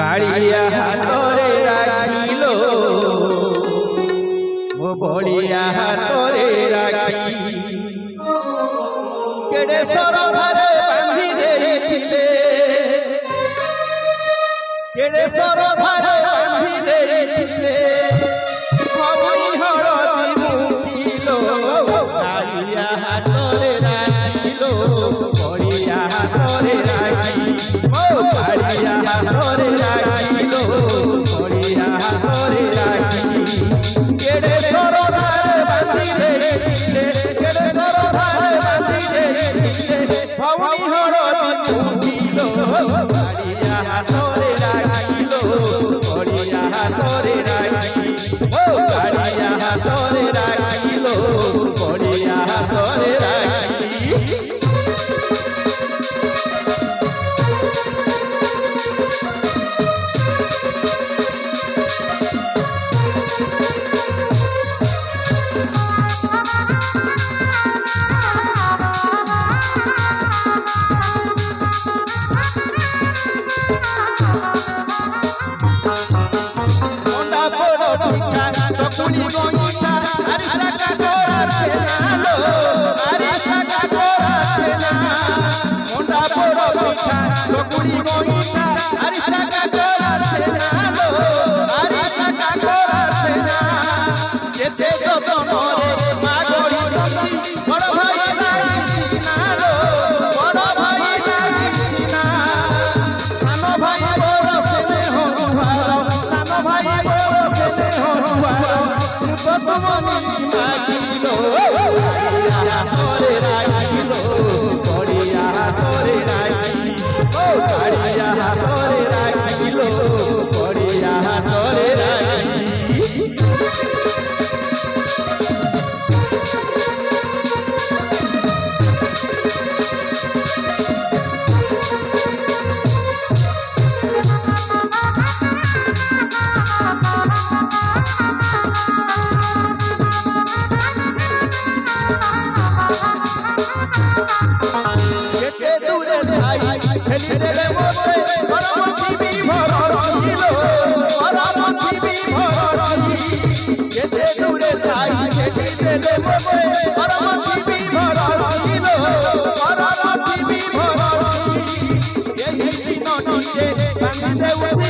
কালিয়া হাতরে রাখিলো ও বড়িয়া হাতরে রাখি কেড়ে সরধারে বাঁধি দেইছিলে কেড়ে সরধারে বাঁধি দেইছিলে ভবনি হরদি মুখিলো কালিয়া হাতরে রাখিলো বড়িয়া হাতরে রাখি ও কালিয়া হাতরে রাখিলো বড়িয়া হাতরে রাখি কেড়ে সরধারে বাঁধি দেইছিলে কেড়ে সরধারে বাঁধি দেইছিলে ভবনি হরদি মুখিলো কালিয়া হাতরে রাখিলো বড়িয়া হাতরে রাখি ও কালিয়া হাতরে রাখিলো বড়িয়া হাতরে রাখি চকুনি গঙ্গিতা আরিসা কাকড়াছে নালো আরিসা কাকড়াছে না মোন্ডা বড় পিঠা চকুনি গঙ্গিতা আরিসা কাকড়াছে নালো আরিসা কাকড়াছে না যেতে যতনরে মা গড়ি গঙ্গি বড় ভাই লাগিছি নালো বড় ভাই লাগিছি না সানো ভাই বড় সেনে হনুয়ার সানো ভাই বড় সেনে হনুয়ার মনি মাগিলো কালিয়া হাতরে রাখিলো বড়িয়া হাতরে রাখি ও কালিয়া হাতরে রাখিলো বড়িয়া হাতরে রাখি কেটে দূরে যাই ঠেলি দেলে মতে পরমতি বিভর ছিল পরমতি বিভর কেটে দূরে যাই ঠেলি দেলে মতে পরমতি বিভর ছিল পরমতি বিভর এই দিনটিতে বাঁধি দেউছি